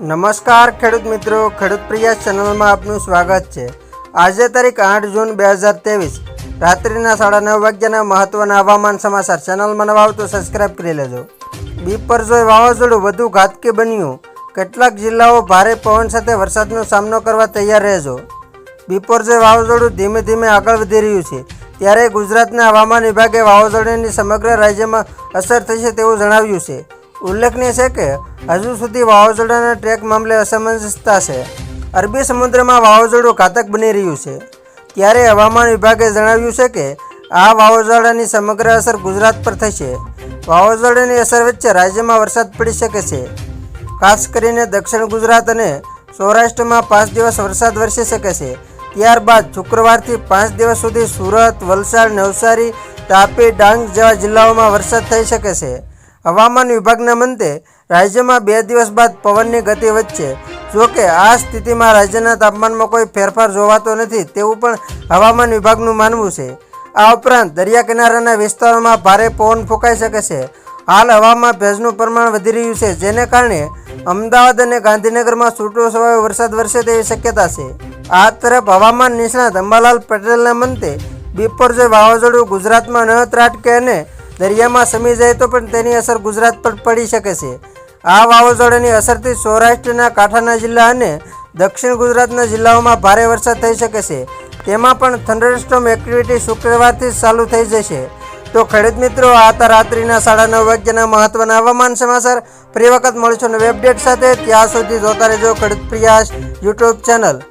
નમસ્કાર ખેડૂત મિત્રો, ખેડૂત પ્રયાસ ચેનલમાં આપનું સ્વાગત છે। આજે તારીખ 8 જૂન 2023 રાત્રિના 9:30 વાગ્યાના મહત્વના હવામાન સમાચાર। ચેનલમાં નવા તો સબસ્ક્રાઇબ કરી લેજો। બિપરજોય વાવાઝોડું વધુ ઘાતકી બન્યું, કેટલાક જિલ્લાઓ ભારે પવન સાથે વરસાદનો સામનો કરવા તૈયાર રહેજો। બિપરજોય વાવાઝોડું ધીમે ધીમે આગળ વધી રહ્યું છે, ત્યારે ગુજરાતના હવામાન વિભાગે વાવાઝોડાની સમગ્ર રાજ્યમાં અસર થશે તેવું જણાવ્યું છે। ઉલ્લેખનીય છે કે હજુ સુધી વાવાઝોડાના ટ્રેક મામલે અસમંજસતા છે। અરબી સમુદ્રમાં વાવાઝોડું ઘાતક બની રહ્યું છે, ત્યારે હવામાન વિભાગે જણાવ્યું છે કે આ વાવાઝોડાની સમગ્ર અસર ગુજરાત પર થશે। વાવાઝોડાની અસર વચ્ચે રાજ્યમાં વરસાદ પડી શકે છે, ખાસ કરીને દક્ષિણ ગુજરાત અને સૌરાષ્ટ્રમાં 5 દિવસ વરસાદ વરસી શકે છે। ત્યારબાદ શુક્રવારથી 5 દિવસ સુધી સુરત, વલસાડ, નવસારી, તાપી, ડાંગ જેવા જિલ્લાઓમાં વરસાદ થઈ શકે છે। હવામાન વિભાગના મતે રાજ્યમાં 2 દિવસ બાદ પવનની ગતિ વધશે। જોકે આ સ્થિતિમાં રાજ્યના તાપમાનમાં કોઈ ફેરફાર જોવાતો નથી તેવું પણ હવામાન વિભાગનું માનવું છે। આ ઉપરાંત દરિયા કિનારાના વિસ્તારોમાં ભારે પવન ફૂંકાઈ શકે છે। હાલ હવામાં ભેજનું પ્રમાણ વધી રહ્યું છે, જેને કારણે અમદાવાદ અને ગાંધીનગરમાં છૂટોછવાયો વરસાદ વરસે તેવી શક્યતા છે। આ તરફ હવામાન નિષ્ણાત અંબાલાલ પટેલના મતે બિપરજોય વાવાઝોડું ગુજરાતમાં ન ત્રાટકે અને દરિયામાં સમી જાય તો પણ તેની અસર ગુજરાત પર પડી શકે છે। આ વાવાઝોડાની અસરથી સૌરાષ્ટ્રના કાંઠાના જિલ્લા અને દક્ષિણ ગુજરાતના જિલ્લાઓમાં ભારે વરસાદ થઈ શકે છે। તેમાં પણ થંડરસ્ટોર્મ એક્ટિવિટી શુક્રવારથી ચાલુ થઈ જશે। તો ખેડૂત મિત્રો, આ હતા રાત્રિના 9:30 વાગ્યાના મહત્વના હવામાન સમાચાર। ફરી વખત મળીશું નવી અપડેટ સાથે। ત્યાં સુધી જોતા રહેજો ખેડૂત પ્રયાસ યુટ્યુબ ચેનલ।